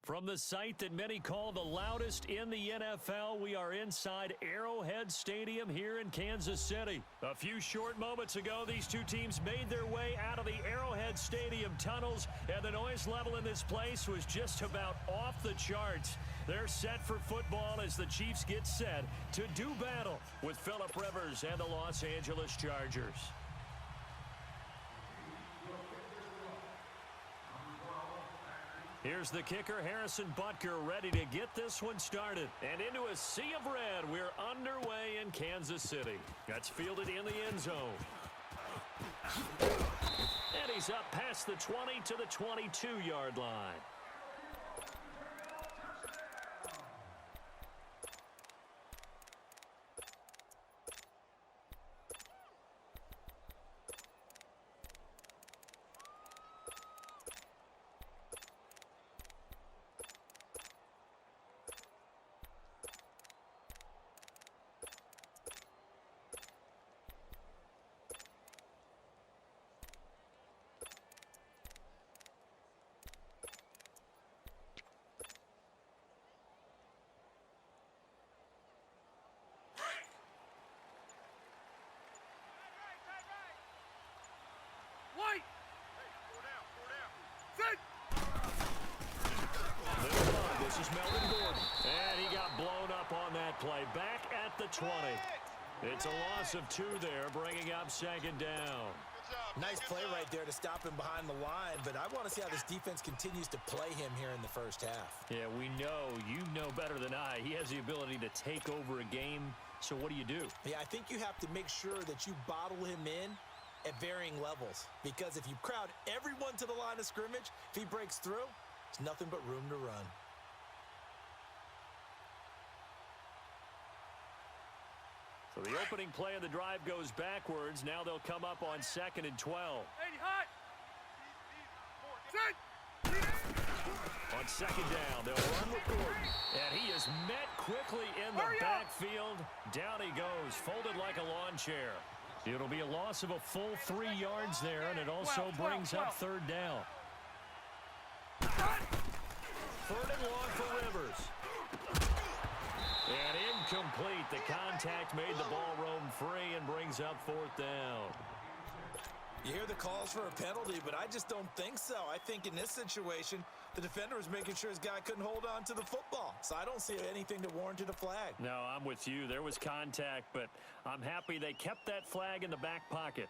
From the site that many call the loudest in the NFL, we are inside Arrowhead Stadium here in Kansas City. A few short moments ago, these two teams made their way out of the Arrowhead Stadium tunnels, and the noise level in this place was just about off the charts. They're set for football as the Chiefs get set to do battle with Phillip Rivers and the Los Angeles Chargers. Here's the kicker, Harrison Butker, ready to get this one started. And into a sea of red, we're underway in Kansas City. That's fielded in the end zone. And he's up past the 20 to the 22-yard line. This is Melvin Gordon, and he got blown up on that play. Back at the 20. It's a loss of 2 there, bringing up second down. Nice play right there to stop him behind the line, but I want to see how this defense continues to play him here in the first half. Yeah, we know. You know better than I. He has the ability to take over a game, so what do you do? Yeah, I think you have to make sure that you bottle him in at varying levels, because if you crowd everyone to the line of scrimmage, if he breaks through, there's nothing but room to run. So the opening play of the drive goes backwards. Now they'll come up on 2nd and 12. On second down, they'll run with Gordon. And he is met quickly in the backfield. Down he goes, folded like a lawn chair. It'll be a loss of a full 3 yards there, and it also brings up third down. Third and long for Rivers. And incomplete. The contact made the ball roam free and brings up 4th down. You hear the calls for a penalty, but I just don't think so. I think in this situation, the defender was making sure his guy couldn't hold on to the football. So I don't see anything that warranted a flag. No, I'm with you. There was contact, but I'm happy they kept that flag in the back pocket.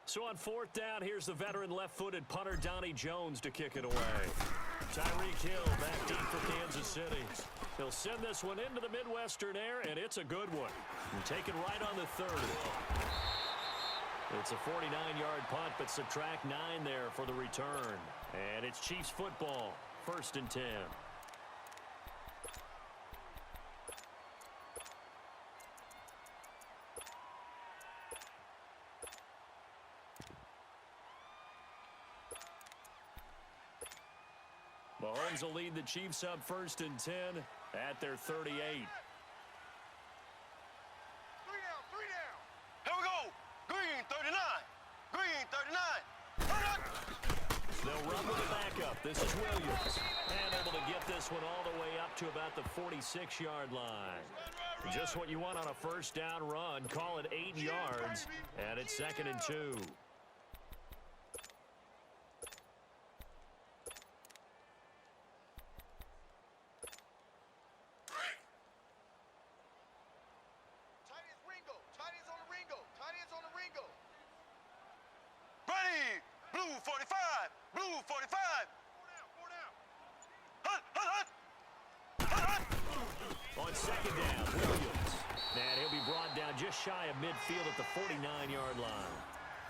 So on 4th down, here's the veteran left-footed punter Donnie Jones to kick it away. Tyreek Hill back deep for Kansas City. He'll send this one into the Midwestern air, and it's a good one. And taken right on the 30. It's a 49-yard punt, but subtract 9 there for the return. And it's Chiefs football, 1st and 10. Mahomes will lead the Chiefs up 1st and 10 at their 38. 3 down. Here we go. Green 39. Green 39. They'll run with the backup. This is Williams. And able to get this one all the way up to about the 46-yard line. Just what you want on a 1st down run. Call it 8 yards. And it's 2nd and 2. On 2nd down, Williams. And he'll be brought down just shy of midfield at the 49-yard line.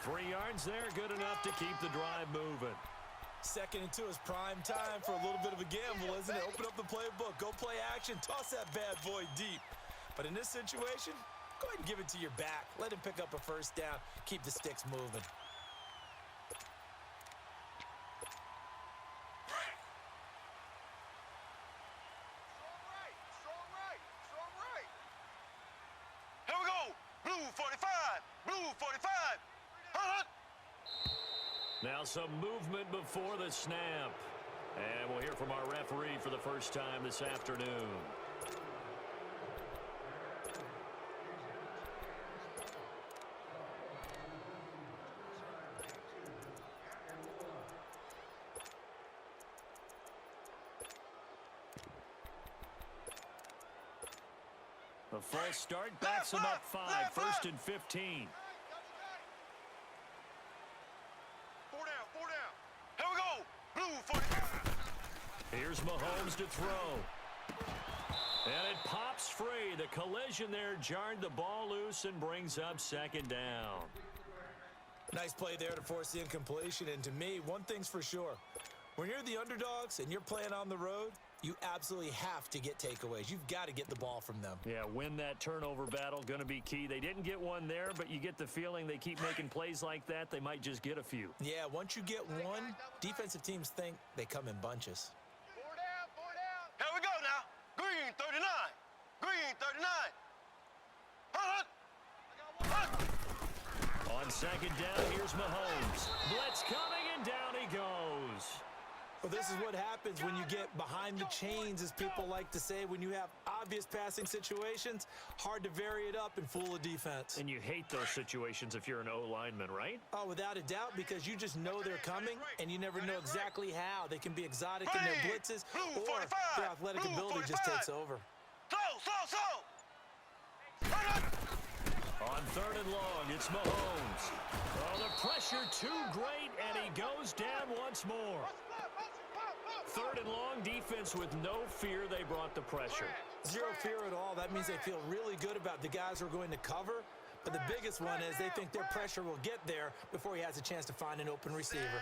3 yards there, good enough to keep the drive moving. 2nd and 2 is prime time for a little bit of a gamble, isn't it? Open up the playbook, go play action, toss that bad boy deep. But in this situation, go ahead and give it to your back. Let him pick up a 1st down, keep the sticks moving. 45. Blue 45. Hunt. Now some movement before the snap. And we'll hear from our referee for the first time this afternoon. A false start backs him up 5. First and 15. 4 down, 4 down. Here we go. Blue 45. Here's Mahomes to throw. And it pops free. The collision there jarred the ball loose and brings up second down. Nice play there to force the incompletion. And to me, one thing's for sure. When you're the underdogs and you're playing on the road, you absolutely have to get takeaways. You've got to get the ball from them. Yeah, win that turnover battle, going to be key. They didn't get one there, but you get the feeling they keep making plays like that, they might just get a few. Yeah, once you get one, defensive teams think they come in bunches. 4 down, 4 down. Here we go now. Green 39. Green 39. Hunt. On second down, here's Mahomes. Blitz coming, and down he goes. Well, this is what happens when you get behind the chains, as people like to say. When you have obvious passing situations, hard to vary it up and fool a defense. And you hate those situations if you're an O-lineman, right? Oh, without a doubt, because you just know they're coming, and you never know exactly how. They can be exotic in their blitzes, or their athletic ability just takes over. Slow. On third and long, it's Mahomes. Oh, the pressure too great, and he goes down once more. Third and long, defense with no fear. They brought the pressure. Zero fear at all. That means they feel really good about the guys who are going to cover. But the biggest one is they think their pressure will get there before he has a chance to find an open receiver.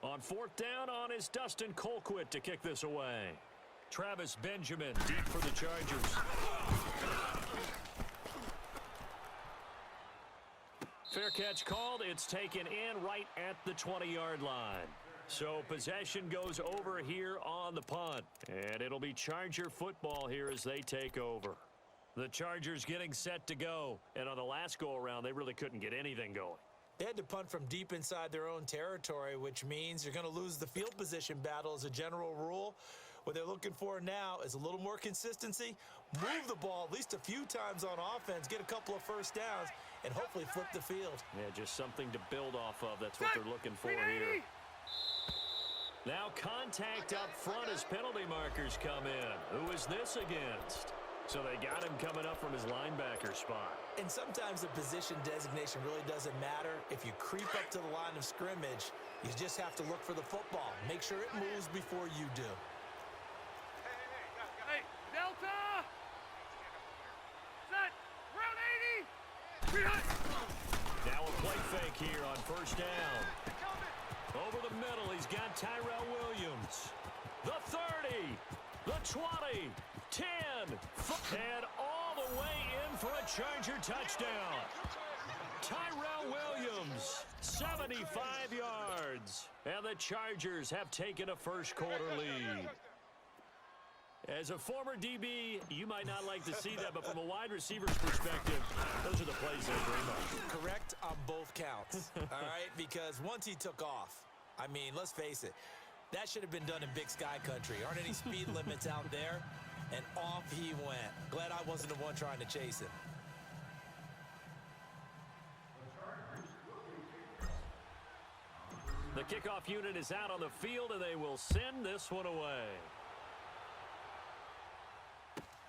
On fourth down, on is Dustin Colquitt to kick this away. Travis Benjamin deep for the Chargers. Fair catch called. It's taken in right at the 20-yard line. So possession goes over here on the punt. And it'll be Charger football here as they take over. The Chargers getting set to go. And on the last go-around, they really couldn't get anything going. They had to punt from deep inside their own territory, which means you're going to lose the field position battle as a general rule. What they're looking for now is a little more consistency, move the ball at least a few times on offense, get a couple of first downs, and hopefully flip the field. Yeah, just something to build off of. That's what they're looking for here. Now contact up front as penalty markers come in. Who is this against? So they got him coming up from his linebacker spot. And sometimes the position designation really doesn't matter. If you creep up to the line of scrimmage, you just have to look for the football. Make sure it moves before you do. Hey, Delta! Set! Round 80! Now a play fake here on first down. Over the middle, he's got Tyrell Williams. The 30, the 20, 10, and all the way in for a Charger touchdown. Tyrell Williams, 75 yards. And the Chargers have taken a first-quarter lead. As a former DB, you might not like to see that, but from a wide receiver's perspective, those are the plays they dream of. Correct on both counts, all right? Because once he took off, I mean, let's face it, that should have been done in Big Sky Country. Aren't any speed limits out there? And off he went. Glad I wasn't the one trying to chase him. The kickoff unit is out on the field, and they will send this one away.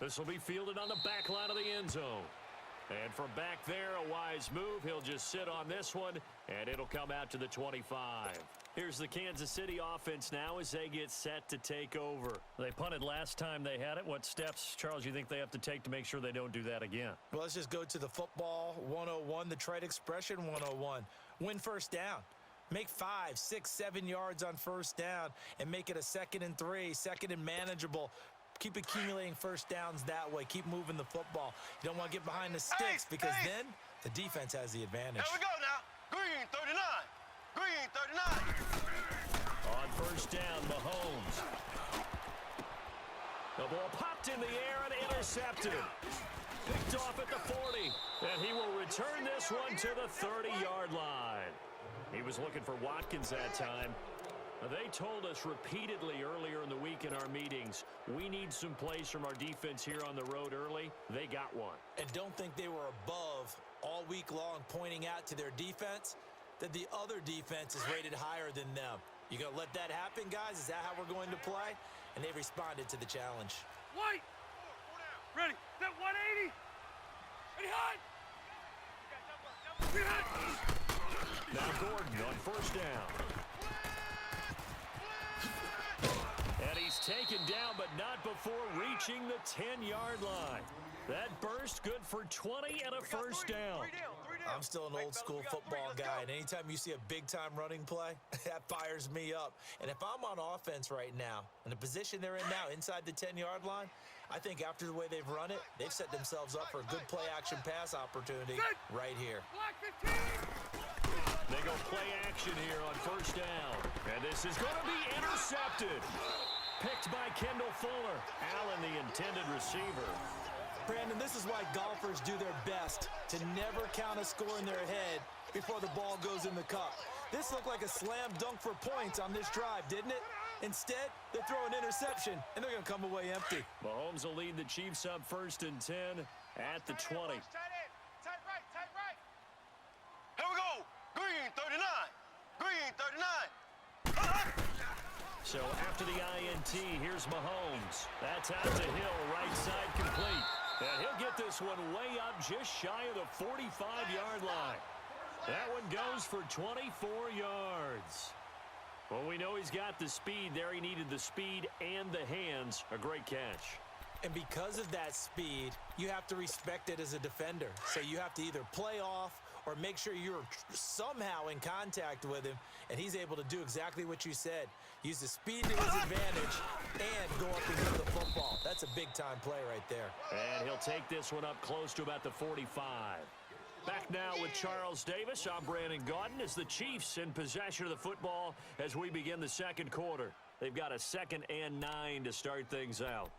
This will be fielded on the back line of the end zone. And from back there, a wise move. He'll just sit on this one, and it'll come out to the 25. Here's the Kansas City offense now as they get set to take over. They punted last time they had it. What steps, Charles, you think they have to take to make sure they don't do that again? Well, let's just go to the football 101, the trade expression 101. Win first down. Make 5, 6, 7 yards on first down and make it a 2nd and 3, 2nd and manageable. Keep accumulating first downs that way. Keep moving the football. You don't want to get behind the sticks because then the defense has the advantage. Here we go now. Green 39. Green 39. On first down, Mahomes. The The ball popped in the air and intercepted. Picked off at the 40. And he will return this one to the 30-yard line. He was looking for Watkins that time. They told us repeatedly earlier in the week in our meetings, we need some plays from our defense here on the road early. They got one. And don't think they were above all week long pointing out to their defense that the other defense is rated higher than them. You going to let that happen, guys? Is that how we're going to play? And they responded to the challenge. White. Ready. That 180. Ready, hot. Now Gordon on first down. And he's taken down, but not before reaching the 10-yard line. That burst good for 20 and a first down. I'm still an old school football guy, and anytime you see a big-time running play, that fires me up. And if I'm on offense right now, in the position they're in now, inside the 10-yard line, I think after the way they've run it, they've set themselves up for a good play-action pass opportunity right here. Block 15. They go play action here on first down. And this is going to be intercepted. Picked by Kendall Fuller. Allen, the intended receiver. Brandon, this is why golfers do their best to never count a score in their head before the ball goes in the cup. This looked like a slam dunk for points on this drive, didn't it? Instead, they throw an interception, and they're going to come away empty. Mahomes will lead the Chiefs up first and 10 at the 20. Tight right. Here we go. Green 39. Green 39. So after the INT, here's Mahomes. That's out to Hill, right side complete. And he'll get this one way up just shy of the 45-yard line. That one goes for 24 yards. Well, we know he's got the speed there. He needed the speed and the hands. A great catch. And because of that speed, you have to respect it as a defender. So you have to either play off or make sure you're somehow in contact with him, and he's able to do exactly what you said. Use the speed to his advantage and go up and get the football. That's a big-time play right there. And he'll take this one up close to about the 45. Back now with Charles Davis. I'm Brandon Gaudin as the Chiefs in possession of the football as we begin the second quarter. They've got a 2nd and 9 to start things out.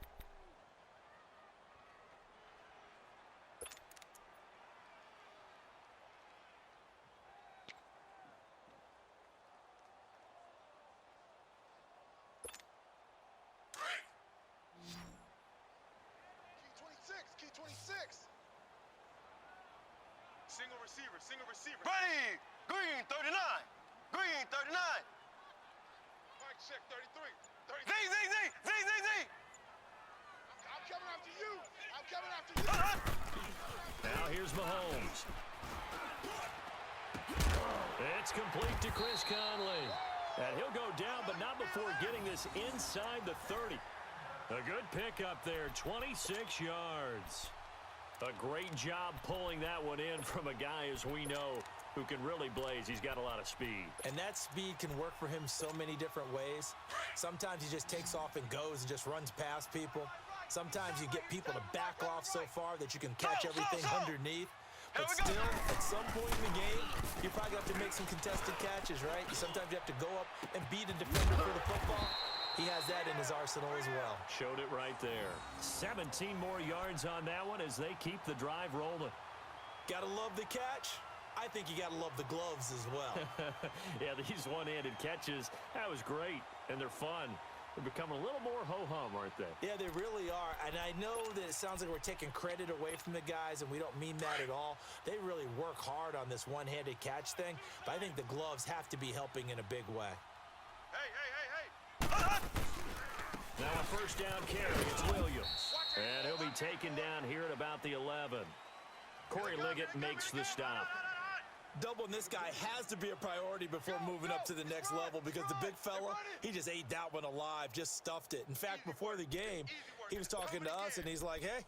Key 26. Single receiver. Ready. Green 39. Green 39. Mike check 33. Z. I'm coming after you. Now here's Mahomes. It's complete to Chris Conley. And he'll go down, but not before getting this inside the 30. A good pickup there, 26 yards. A great job pulling that one in from a guy, as we know, who can really blaze. He's got a lot of speed. And that speed can work for him so many different ways. Sometimes he just takes off and goes and just runs past people. Sometimes you get people to back off so far that you can catch everything underneath. But still, at some point in the game, you probably have to make some contested catches, right? Sometimes you have to go up and beat a defender for the football. He has that in his arsenal as well. Showed it right there. 17 more yards on that one as they keep the drive rolling. Gotta love the catch. I think you gotta love the gloves as well. Yeah, these one-handed catches, that was great, and they're fun. They're becoming a little more ho-hum, aren't they? Yeah, they really are. And I know that it sounds like we're taking credit away from the guys, and we don't mean that at all. They really work hard on this one-handed catch thing, but I think the gloves have to be helping in a big way. Hey. Now a first down carry, it's Williams. And he'll be taken down here at about the 11. Corey Liggett makes the stop. Doubling this guy has to be a priority before moving up to the next level because the big fella, he just ate that one alive, just stuffed it. In fact, before the game, he was talking to us, and he's like, hey,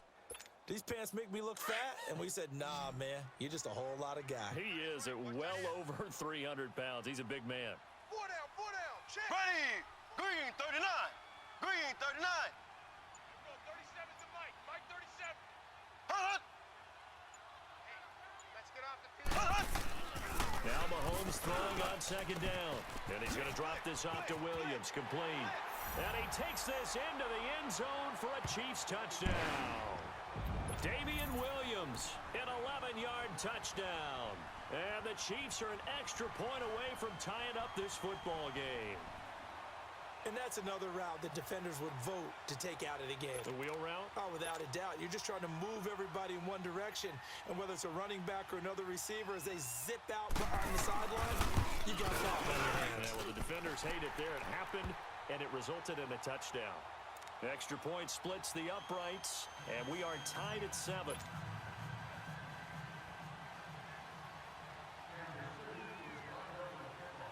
these pants make me look fat? And we said, nah, man, you're just a whole lot of guy. He is at well over 300 pounds. He's a big man. 4 down. Check. Ready. Green 39. Green 39. 37's the Mike. Mike 37. Hut. Let's get off the field. Now Mahomes throwing on second down. And he's going to drop this off to Williams. Complete. And he takes this into the end zone for a Chiefs touchdown. Damian Williams, an 11-yard touchdown. And the Chiefs are an extra point away from tying up this football game. And that's another route that defenders would vote to take out of the game. The wheel route? Oh, without a doubt. You're just trying to move everybody in one direction. And whether it's a running back or another receiver, as they zip out on the sideline, you got that on your hands. Yeah, well, the defenders hate it there. It happened, and it resulted in a touchdown. Extra point splits the uprights, and we are tied at 7.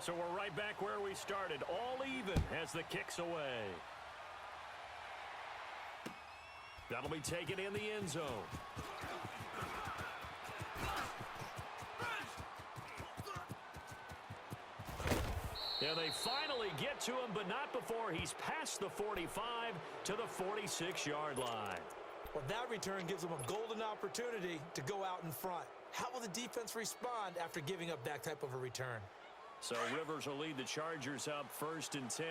So we're right back where we started, all even as the kick's away. That'll be taken in the end zone. And they finally get to him, but not before he's past the 45 to the 46-yard line. Well, that return gives them a golden opportunity to go out in front. How will the defense respond after giving up that type of a return? So Rivers will lead the Chargers up 1st and 10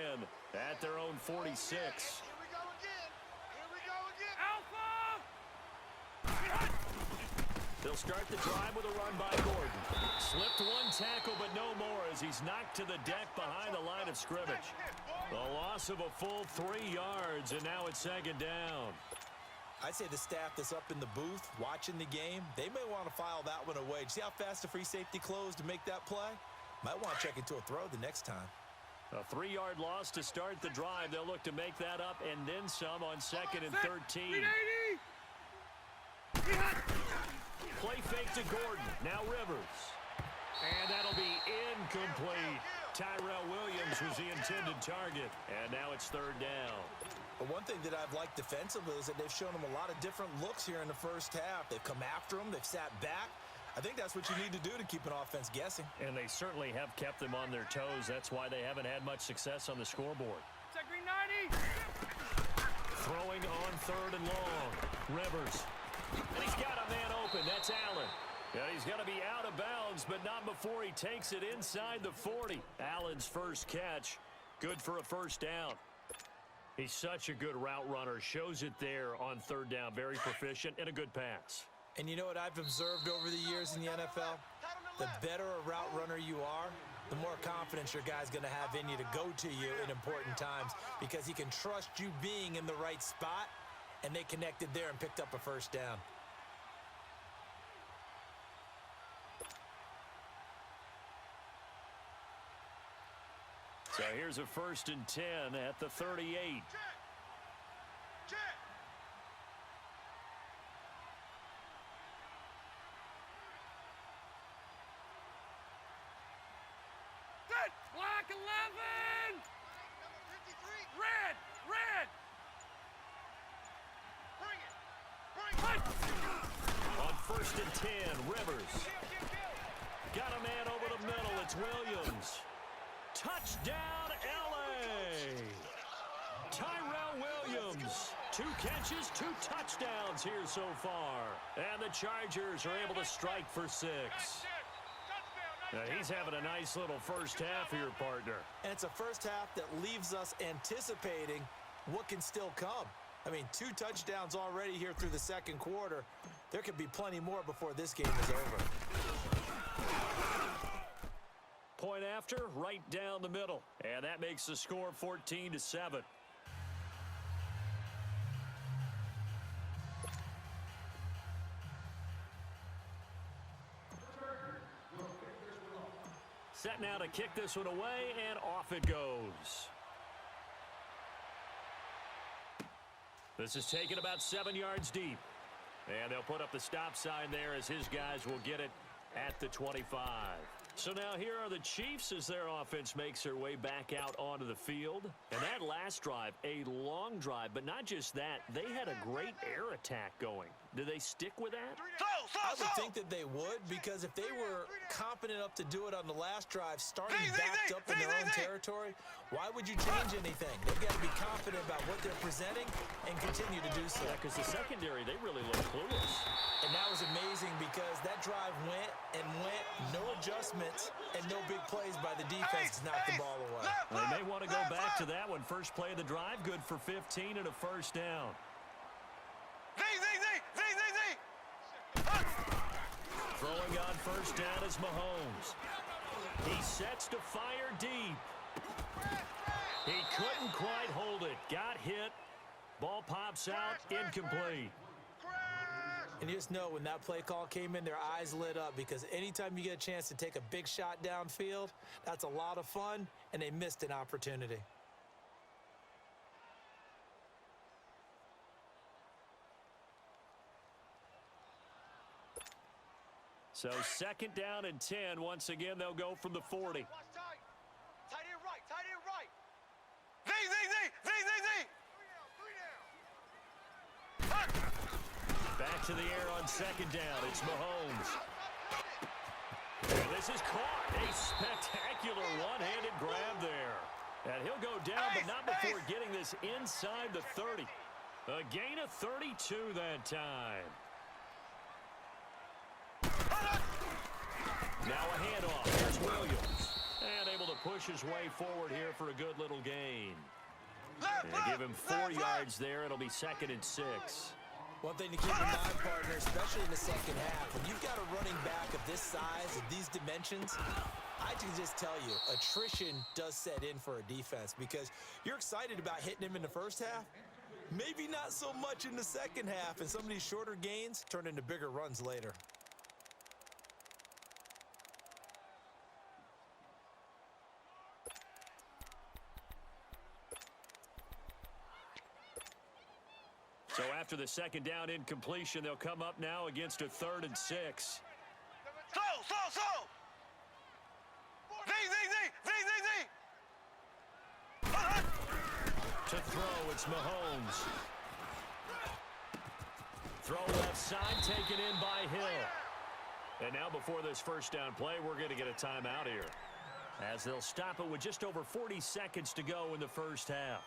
at their own 46. Here we go again. Here we go again. Alpha! They'll start the drive with a run by Gordon. Slipped one tackle, but no more as he's knocked to the deck behind the line of scrimmage. The loss of a full 3 yards, and now it's 2nd down. I'd say the staff that's up in the booth watching the game, they may want to file that one away. See how fast the free safety closed to make that play? Might want to check into a throw the next time. A 3-yard loss to start the drive. They'll look to make that up and then some on 2nd and 13. Play fake to Gordon. Now Rivers. And that'll be incomplete. Tyrell Williams was the intended target. And now it's 3rd down. But one thing that I've liked defensively is that they've shown them a lot of different looks here in the first half. They've come after them. They've sat back. I think that's what you need to do to keep an offense guessing. And they certainly have kept them on their toes. That's why they haven't had much success on the scoreboard. Check green 90. Throwing on 3rd and long. Rivers. And he's got a man open. That's Allen. Yeah, he's going to be out of bounds, but not before he takes it inside the 40. Allen's first catch. Good for a 1st down. He's such a good route runner. Shows it there on 3rd down. Very proficient and a good pass. And you know what I've observed over the years in the NFL? The better a route runner you are, the more confidence your guy's going to have in you to go to you in important times because he can trust you being in the right spot, and they connected there and picked up a 1st down. So here's a 1st and 10 at the 38. Check. Set. Black 11. Number 53. Red. Bring it. On 1st and 10, Rivers. Got a man over the middle. It's Williams. Touchdown, L.A. Tyrell Williams. 2 catches, 2 touchdowns here so far. And the Chargers are able to strike for 6. Now, he's having a nice little first half here, partner. And it's a first half that leaves us anticipating what can still come. I mean, 2 touchdowns already here through the 2nd quarter. There could be plenty more before this game is over. Point after, right down the middle. And that makes the score 14-7. Set now to kick this one away, and off it goes. This is taken about 7 yards deep. And they'll put up the stop sign there as his guys will get it at the 25. So now here are the Chiefs as their offense makes their way back out onto the field. And that last drive, a long drive, but not just that, they had a great air attack going. Do they stick with that? I would think that they would, because if they were confident enough to do it on the last drive, starting backed up in their own territory, why would you change anything? They've got to be confident about what they're presenting and continue to do so. Yeah, because the secondary, they really look clueless. And that was amazing because that drive went and went, no adjustments and no big plays by by the defense to knock the ball away. They may want to go back to that one. First play of the drive, good for 15 and a first down. Throwing on first down is Mahomes. He sets to fire deep. He couldn't quite hold it. Got hit. Ball pops out, incomplete. And you just know when that play call came in, their eyes lit up because anytime you get a chance to take a big shot downfield, that's a lot of fun, and they missed an opportunity. So second down and 10. Once again, they'll go from the 40. Watch tight. Tight end right. Tight end right. Back to the air on second down. It's Mahomes. And this is caught. A spectacular one-handed grab there. And he'll go down, but not before getting this inside the 30. A gain of 32 that time. Now a handoff. Here's Williams. And able to push his way forward here for a good little gain. And give him 4 yards there. It'll be second and 6. One thing to keep in mind, partner, especially in the second half, when you've got a running back of this size and these dimensions, I can just tell you, attrition does set in for a defense because you're excited about hitting him in the first half. Maybe not so much in the second half, and some of these shorter gains turn into bigger runs later. So after the second down incompletion, they'll come up now against a 3rd and 6. To throw, it's Mahomes. Throw left side, taken in by Hill. And now before this first down play, we're going to get a timeout here, as they'll stop it with just over 40 seconds to go in the first half.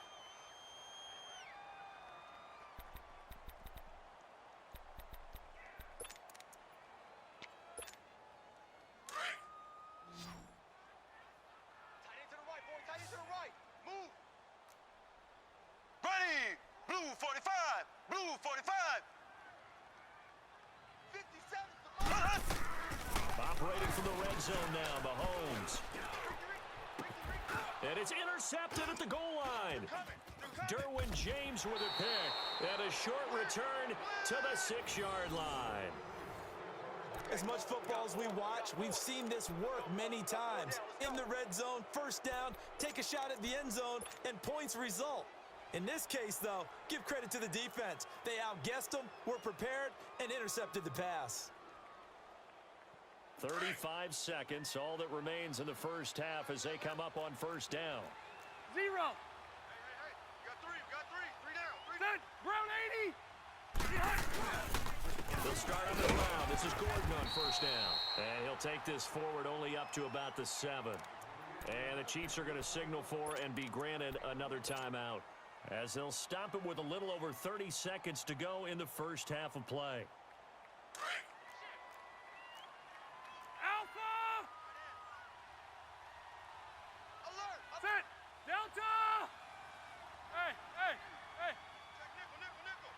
Operating from the red zone now, Mahomes. And it's intercepted at the goal line. Derwin James with a pick. And a short return to the 6-yard line. As much football as we watch, we've seen this work many times. In the red zone, first down, take a shot at the end zone, and points result. In this case, though, give credit to the defense. They outguessed them, were prepared, and intercepted the pass. 35 seconds, all that remains in the first half as they come up on first down. 0. Hey. You got three. 3 down. 3 down. Ground 80. They'll start on the ground. This is Gordon on first down. And he'll take this forward only up to about the 7. And the Chiefs are going to signal for and be granted another timeout, as they'll stop it with a little over 30 seconds to go in the first half of play. Alpha! Alert! Set! Delta! Hey! Check nickel!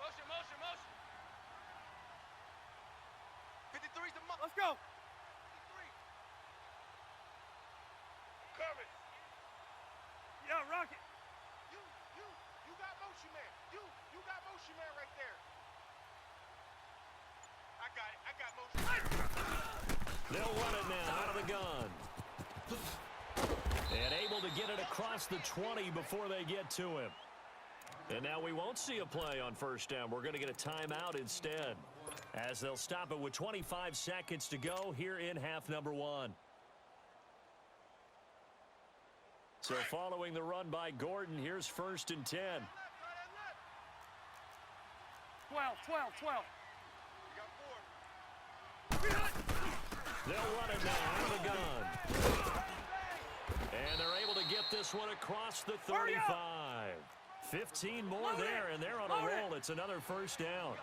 Motion! 53's the mark. Let's go! 53. Coming! Yeah, Rocket! You got motion man! You got motion man right there! I got motion. They'll run it now out of the gun. And able to get it across the 20 before they get to him. And now we won't see a play on first down. We're going to get a timeout instead, as they'll stop it with 25 seconds to go here in half number 1. So following the run by Gordon, here's first and 10. 12. They'll run it now out of the gun. And they're able to get this one across the 35. 15 more there, and they're on a roll. It's another first down.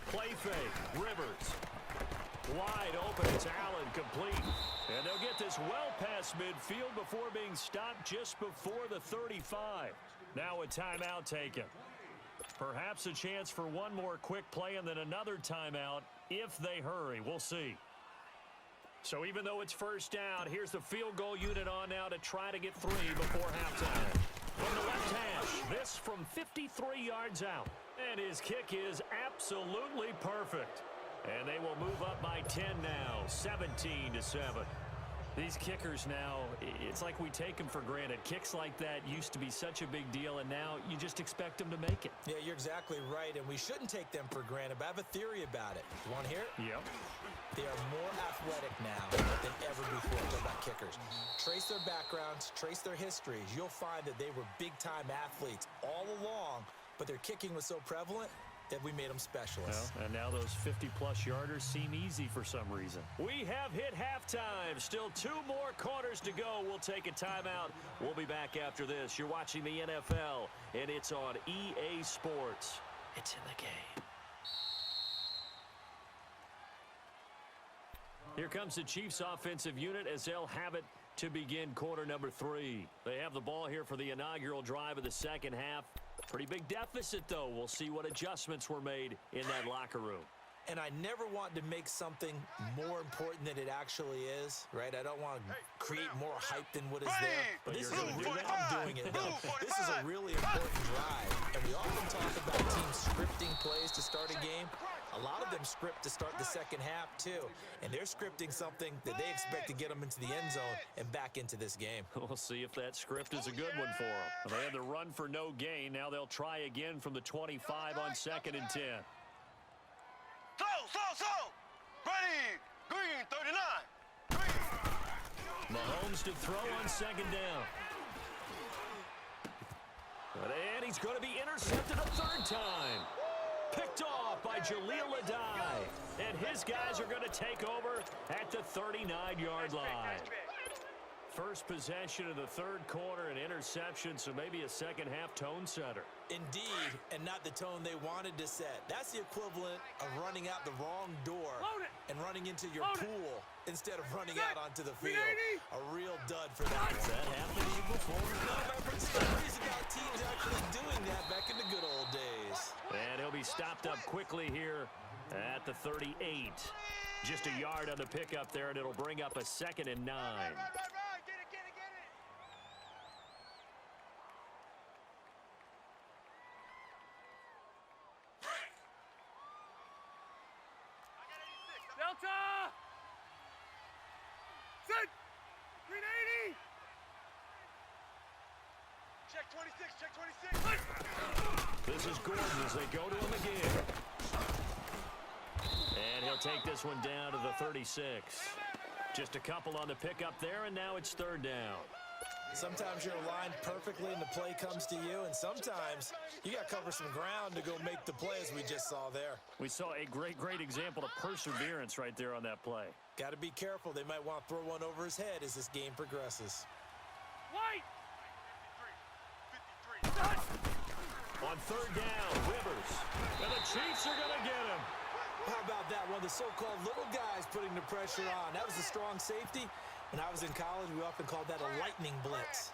Play fake. Rivers wide open. It's Allen complete. And they'll get this well past midfield before being stopped just before the 35. Now a timeout taken. Perhaps a chance for one more quick play and then another timeout if they hurry. We'll see. So even though it's first down, here's the field goal unit on now to try to get 3 before halftime. From the left hash, this from 53 yards out. And his kick is absolutely perfect. And they will move up by 10 now, 17-7. These kickers now, it's like we take them for granted. Kicks like that used to be such a big deal, and now you just expect them to make it. Yeah, you're exactly right, and we shouldn't take them for granted, but I have a theory about it. You want to hear it? Yep. They are more athletic now than ever before. Talk about kickers. Trace their backgrounds, trace their histories. You'll find that they were big-time athletes all along, but their kicking was so prevalent that we made them specialists. Well, and now those 50-plus yarders seem easy for some reason. We have hit halftime. Still 2 more quarters to go. We'll take a timeout. We'll be back after this. You're watching the NFL, and it's on EA Sports. It's in the game. Here comes the Chiefs offensive unit as they'll have it to begin quarter number 3. They have the ball here for the inaugural drive of the second half. Pretty big deficit, though. We'll see what adjustments were made in that locker room. And I never want to make something more important than it actually is, right? I don't want to create more hype than what is there. But this is I'm doing it, though. This is a really important drive. And we often talk about teams scripting plays to start a game. A lot of them script to start the second half, too. And they're scripting something that they expect to get them into the end zone and back into this game. We'll see if that script is a good one for them. They had the run for no gain. Now they'll try again from the 25 on 2nd and 10. So. Ready. Green, 39. Green. Mahomes to throw on 2nd down. And he's going to be intercepted a 3rd time. Picked off by Jaleel Adai. And his guys are going to take over at the 39-yard line. First possession of the 3rd quarter, an interception, so maybe a second-half tone setter. Indeed, and not the tone they wanted to set. That's the equivalent of running out the wrong door and running into your pool instead of running out onto the field. A real dud for that. Has that happened to you before? No, but I've heard stories about teams actually doing that back in the good old days. And he'll be stopped up quickly here at the 38. Just a yard on the pickup there, and it'll bring up a 2nd and 9. Get it. Delta! Sit! 380! Check 26. This is Gordon as they go to him again. And he'll take this one down to the 36. Just a couple on the pickup there, and now it's 3rd down. Sometimes you're aligned perfectly and the play comes to you, and sometimes you got to cover some ground to go make the play, as we just saw there. We saw a great example of perseverance right there on that play. Got to be careful. They might want to throw one over his head as this game progresses. White! 53. On 3rd down, Rivers. And the Chiefs are going to get him. How about that? One of the so-called little guys putting the pressure on. That was a strong safety. When I was in college, we often called that a lightning blitz.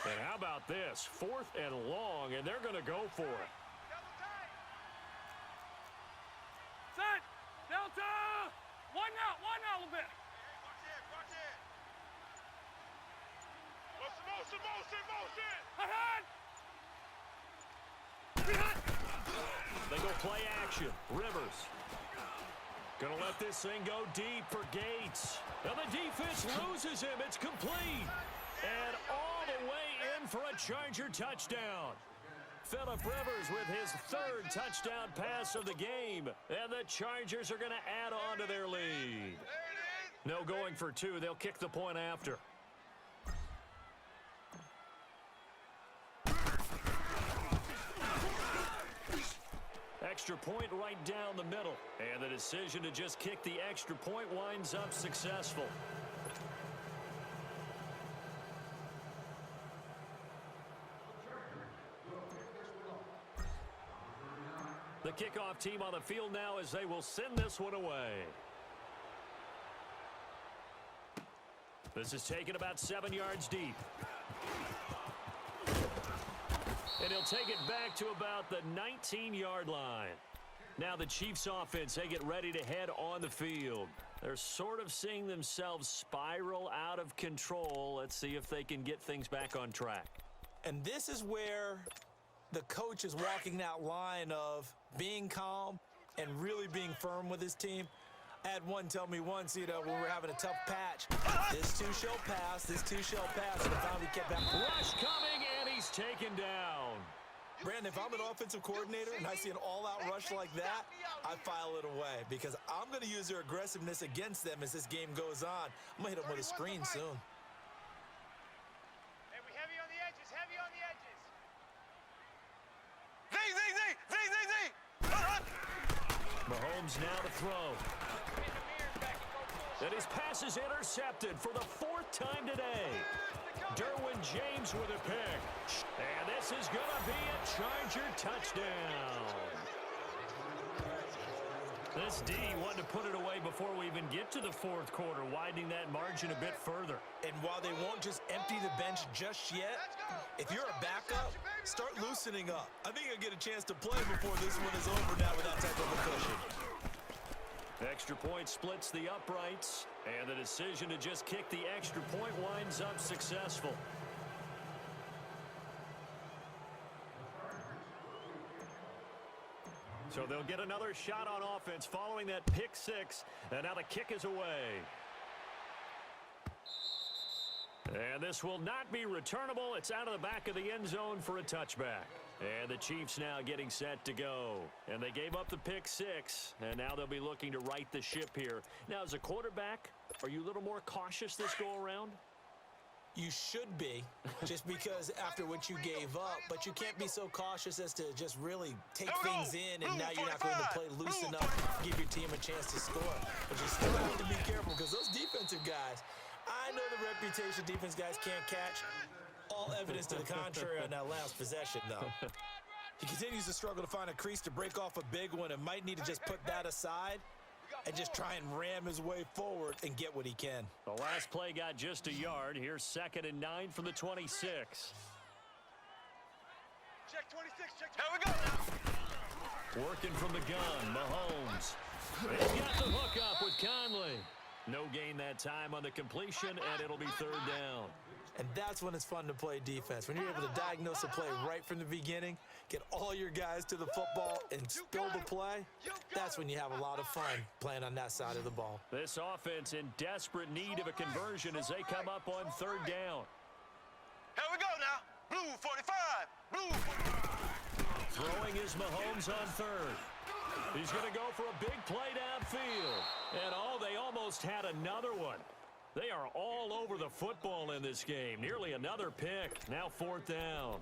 And how about this? 4th and long, and they're going to go for it. Set! Delta! One out a little bit. Motion! Ahead! They go play action. Rivers. Gonna let this thing go deep for Gates. And the defense loses him. It's complete. And all the way in for a Charger touchdown. Phillip Rivers with his 3rd touchdown pass of the game. And the Chargers are going to add on to their lead. No going for 2. They'll kick the point after. Extra point right down the middle. And the decision to just kick the extra point winds up successful. The kickoff team on the field now as they will send this one away. This is taken about 7 yards deep. And he'll take it back to about the 19-yard line. Now the Chiefs offense, they get ready to head on the field. They're sort of seeing themselves spiral out of control. Let's see if they can get things back on track. And this is where the coach is walking that line of being calm and really being firm with his team. I had one tell me once, when we were having a tough patch, this too shall pass, this too shall pass. And I finally kept that. Rush coming, and he's taken down. Brandon, if I'm an offensive coordinator and I see an all-out rush like that, I file it away because I'm going to use their aggressiveness against them as this game goes on. I'm going to hit them with a screen soon. Hey, we heavy on the edges, heavy on the edges. Z. Mahomes now to throw. And his pass is intercepted for the 4th time today. Derwin James with a pick. And this is going to be a Charger touchdown. This D wanted to put it away before we even get to the 4th quarter, widening that margin a bit further. And while they won't just empty the bench just yet, if you're a backup, start loosening up. I think you'll get a chance to play before this one is over now with that type of a cushion. Extra point splits the uprights, and the decision to just kick the extra point winds up successful. So they'll get another shot on offense following that pick six, and now the kick is away. And this will not be returnable. It's out of the back of the end zone for a touchback. And the Chiefs now getting set to go. And they gave up the pick six, and now they'll be looking to right the ship here. Now, as a quarterback, are you a little more cautious this go-around? You should be, just because after what you gave up, but you can't be so cautious as to just really take things in, and now you're not going to play loose enough to give your team a chance to score. But you still have to be careful because those defensive guys, I know the reputation defense guys can't catch. All evidence to the contrary on that last possession, though. He continues to struggle to find a crease to break off a big one and might need to just put that aside and just try and ram his way forward and get what he can. The last play got just a yard. Here's 2nd and 9 from the 26. Check 26, check 26. Here we go now. Working from the gun, Mahomes. He's got the hook up with Conley. No gain that time on the completion, and it'll be 3rd down. And that's when it's fun to play defense. When you're able to diagnose a play right from the beginning, get all your guys to the football, and spill the play, that's when you have a lot of fun playing on that side of the ball. This offense in desperate need of a conversion as they come up on 3rd down. Here we go now. Blue 45. Blue 45. Throwing is Mahomes on 3rd. He's going to go for a big play downfield. And they almost had another one. They are all over the football in this game. Nearly another pick. Now 4th down.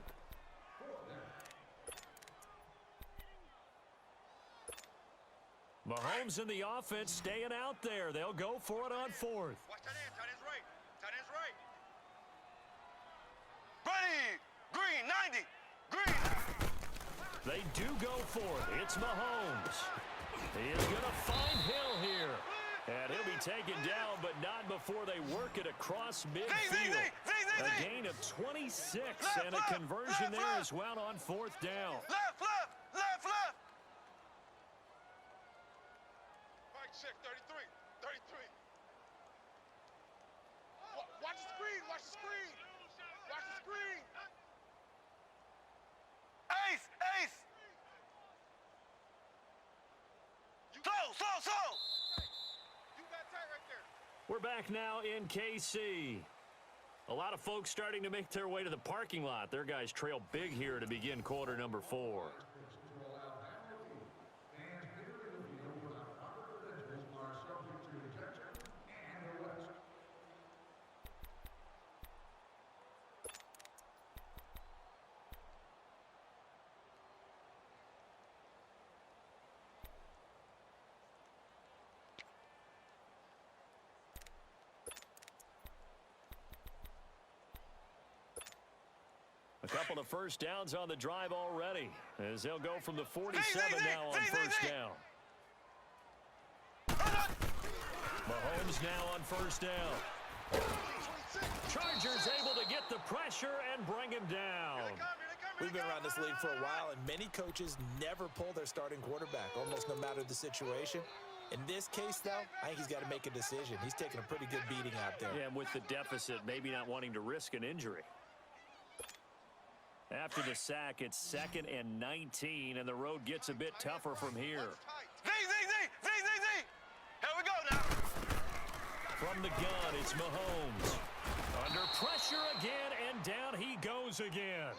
Mahomes in the offense staying out there. They'll go for it on 4th. Watch that end. Tight end's right. Tight end's right. Ready. Green 90. Green. They do go for it. It's Mahomes. He is going to find Hill here. And he'll be taken down, but not before they work it across midfield. A gain of 26 and a conversion there as well on 4th down. Left. Mike, check 33, 33. Watch the screen, watch the screen. Watch the screen. Ace. Slow. You got tight right there. We're back now in KC. A lot of folks starting to make their way to the parking lot. Their guys trail big here to begin quarter number 4. couple of first downs on the drive already, as they'll go from the 47 now on first down. Mahomes now on first down. Chargers able to get the pressure and bring him down. We've been around this league for a while, and many coaches never pull their starting quarterback, almost no matter the situation. In this case, though, I think he's got to make a decision. He's taking a pretty good beating out there. Yeah, and with the deficit, maybe not wanting to risk an injury. After the sack, it's 2nd and 19, and the road gets a bit tougher from here. Z. Here we go now. From the gun, it's Mahomes. Under pressure again, and down he goes again.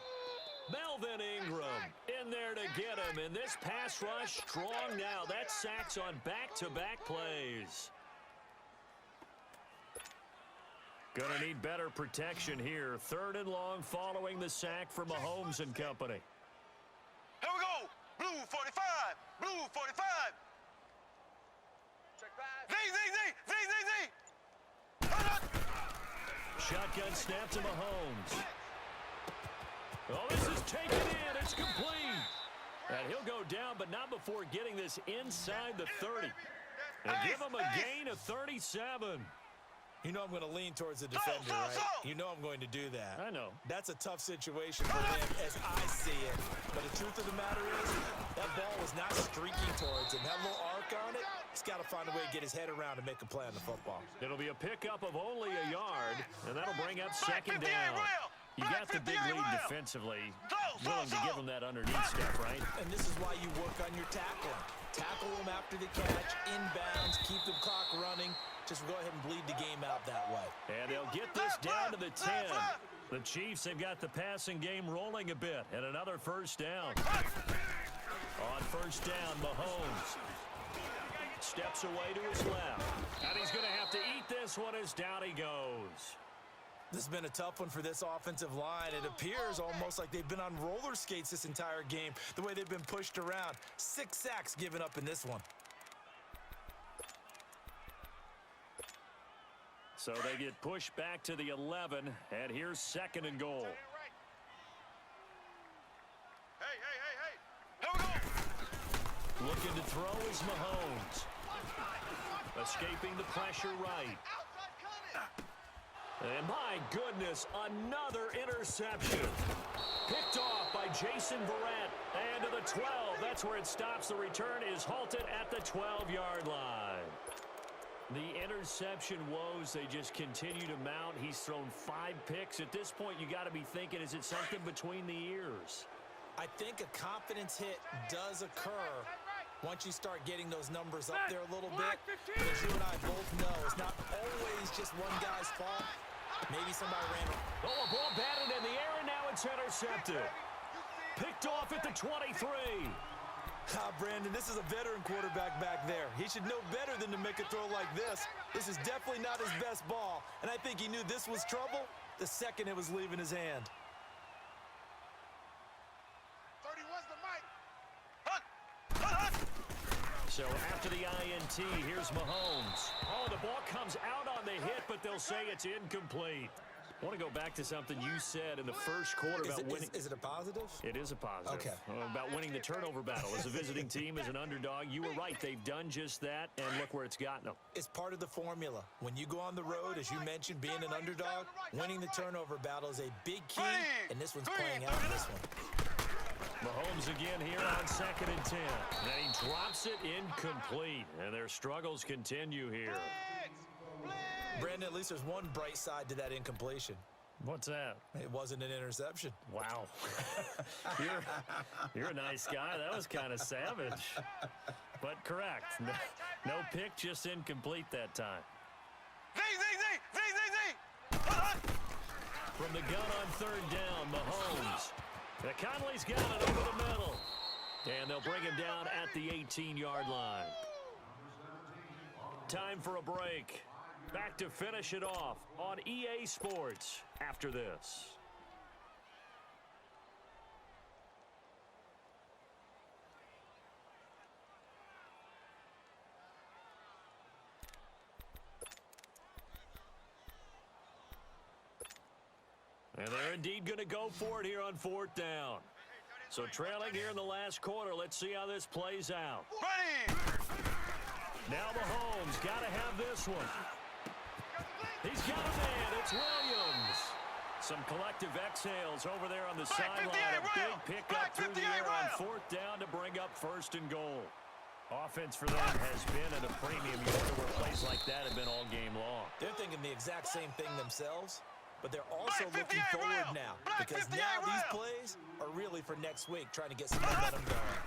Melvin Ingram in there to get him, and this pass rush strong now. That sacks on back-to-back plays. Gonna need better protection here. 3rd and long following the sack for Mahomes and company. Here we go. Blue 45. Blue 45. Z. Shotgun snap to Mahomes. Oh, this is taken in. It's complete. And he'll go down, but not before getting this inside the 30. And give him a gain of 37. You know I'm going to lean towards the defender, right? You know I'm going to do that. I know. That's a tough situation for him as I see it. But the truth of the matter is, that ball was not streaking towards him. That little arc on it, he's got to find a way to get his head around and make a play on the football. It'll be a pickup of only a yard, and that'll bring up 2nd down. You got the big lead defensively. Willing to give him that underneath stuff, right? And this is why you work on your tackling. Tackle them after the catch, inbounds, keep the clock running. Just go ahead and bleed the game out that way. And they'll get this down to the 10. The Chiefs have got the passing game rolling a bit, and another first down. On first down, Mahomes steps away to his left. And he's going to have to eat this one as down he goes. This has been a tough one for this offensive line. It appears almost like they've been on roller skates this entire game, the way they've been pushed around. 6 sacks given up in this one. So they get pushed back to the 11, and here's 2nd and goal. Hey. Here we go. Looking to throw is Mahomes. Escaping the pressure right. And my goodness, another interception. Picked off by Jason Verrett. And to the 12, that's where it stops. The return is halted at the 12-yard line. The interception woes, they just continue to mount. He's thrown 5 picks. At this point, you got to be thinking, is it something between the ears? I think a confidence hit does occur once you start getting those numbers up there a little bit. But as you and I both know, it's not always just one guy's fault. Maybe somebody ran it. Oh, a ball batted in the air, and now it's intercepted. Picked off at the 23. Brandon, this is a veteran quarterback back there. He should know better than to make a throw like this. This is definitely not his best ball, and I think he knew this was trouble the second it was leaving his hand. 31's the mic. So after the INT, here's Mahomes. Oh, the ball comes out on the hit, but they'll say it's incomplete. I want to go back to something you said in the first quarter about winning. Is it a positive? It is a positive. Okay. About winning the turnover battle. As a visiting team, as an underdog, you were right. They've done just that, and look where it's gotten them. It's part of the formula. When you go on the road, as you mentioned, being an underdog, winning the turnover battle is a big key, and this one's playing out in this one. Mahomes again here on 2nd and 10. And he drops it incomplete, and their struggles continue here. Brandon, at least there's one bright side to that incompletion. What's that? It wasn't an interception. Wow. You're a nice guy. That was kind of savage. But correct. No pick, just incomplete that time. Z. From the gun on 3rd down, Mahomes. Conley's got it over the middle. And they'll bring him down at the 18-yard line. Time for a break. Back to finish it off on EA Sports after this. And they're indeed going to go for it here on 4th down. So trailing here in the last quarter, let's see how this plays out. Ready! Now Mahomes got to have this one. He's got a man. It's Williams. Some collective exhales over there on the sideline. A big pickup through the air on 4th down to bring up 1st and goal. Offense for them has been at a premium. You wonder where plays like that have been all game long. They're thinking the exact same thing themselves, but they're also looking forward now because now these plays are really for next week, trying to get some momentum going.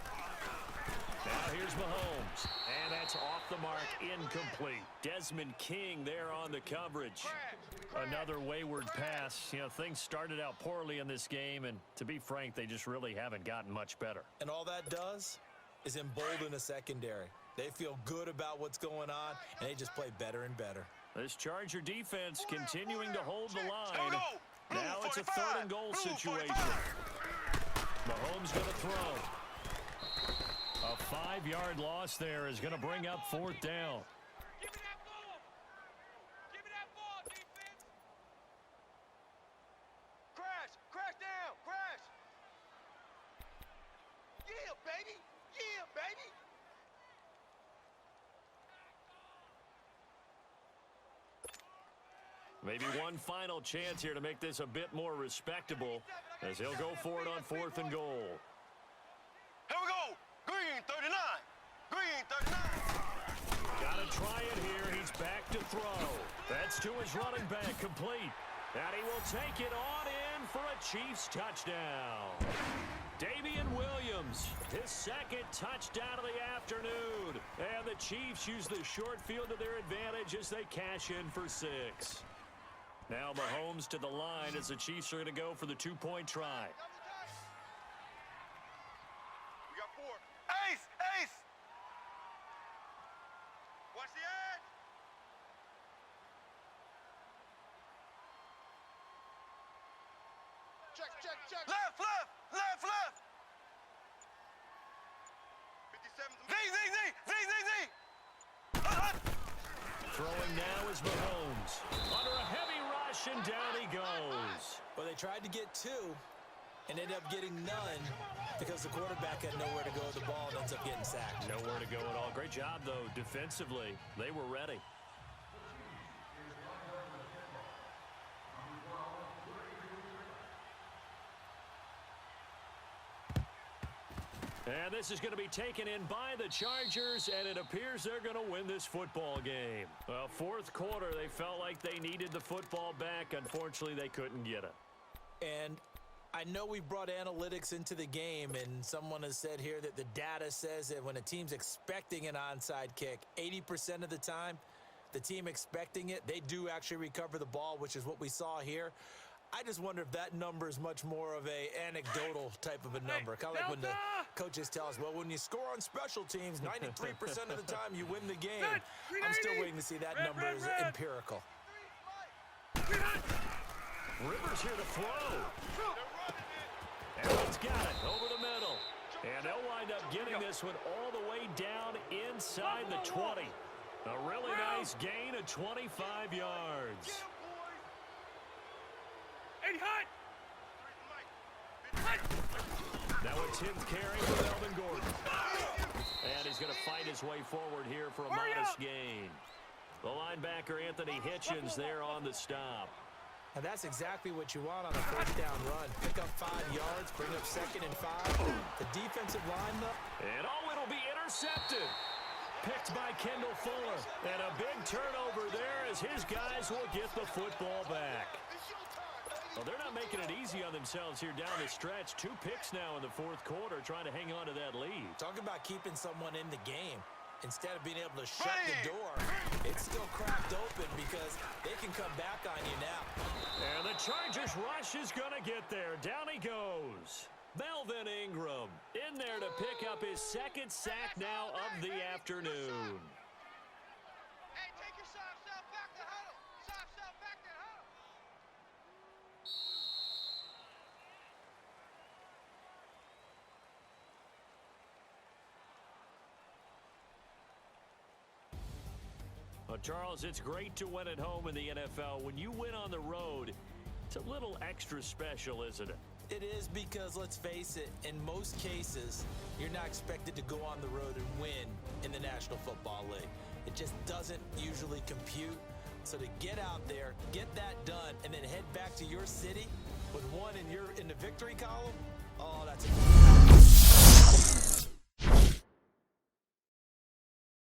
Now here's Mahomes, and that's off the mark, incomplete. Desmond King there on the coverage. Another wayward pass. You know, things started out poorly in this game, and to be frank, they just really haven't gotten much better. And all that does is embolden a secondary. They feel good about what's going on, and they just play better and better. This Charger defense continuing to hold the line. Now it's a 3rd and goal situation. Mahomes going to throw. A 5-yard loss there is going to bring up 4th down. Give me that ball. Give me that ball, defense. Crash down, crash. Yeah, baby. Yeah, baby. Maybe one final chance here to make this a bit more respectable as he'll go for it on 4th and goal. Here we go. Green 39. Green 39. Gotta try it here. He's back to throw. That's to his running back, complete. And he will take it on in for a Chiefs touchdown. Damian Williams, his 2nd touchdown of the afternoon. And the Chiefs use the short field to their advantage as they cash in for 6. Now Mahomes to the line as the Chiefs are going to go for the 2-point try. We got 4. Ace! Ace! Watch the edge! Check. Left! 57. Z! Throwing now is Mahomes. Under a heavy rush, and down he goes. Well, they tried to get 2 and ended up getting none because the quarterback had nowhere to go with the ball and ends up getting sacked. Nowhere to go at all. Great job, though, defensively. They were ready. And this is going to be taken in by the Chargers, and it appears they're going to win this football game. Well, 4th quarter, they felt like they needed the football back. Unfortunately, they couldn't get it. And I know we've brought analytics into the game, and someone has said here that the data says that when a team's expecting an onside kick, 80% of the time, the team expecting it, they do actually recover the ball, which is what we saw here. I just wonder if that number is much more of a anecdotal type of a number. Kind of like when the coaches tell us, well, when you score on special teams, 93% of the time you win the game. I'm still waiting to see that number is empirical. Rivers here to throw. And he's got it over the middle. And they'll wind up getting this one all the way down inside the 20. A really nice gain of 25 yards. Now a 10th carry for Melvin Gordon. And he's going to fight his way forward here for a modest gain. The linebacker, Anthony Hitchens, there on the stop. And that's exactly what you want on a 1st down run. Pick up 5 yards, bring up 2nd and 5. The defensive line, though. And it'll be intercepted. Picked by Kendall Fuller. And a big turnover there as his guys will get the football back. Well, they're not making it easy on themselves here down the stretch. 2 picks now in the 4th quarter, trying to hang on to that lead. Talk about keeping someone in the game. Instead of being able to shut the door, it's still cracked open because they can come back on you now. And the Chargers rush is going to get there. Down he goes. Melvin Ingram in there to pick up his 2nd sack now of the afternoon. Hey, take your soft self back to huddle. Soft self back to huddle. Well, Charles, it's great to win at home in the NFL. When you win on the road, It's a little extra special, isn't it? It is, because let's face it, in most cases, you're not expected to go on the road and win in the National Football League. It just doesn't usually compute. So to get out there, get that done, and then head back to your city with one in the victory column, oh, that's a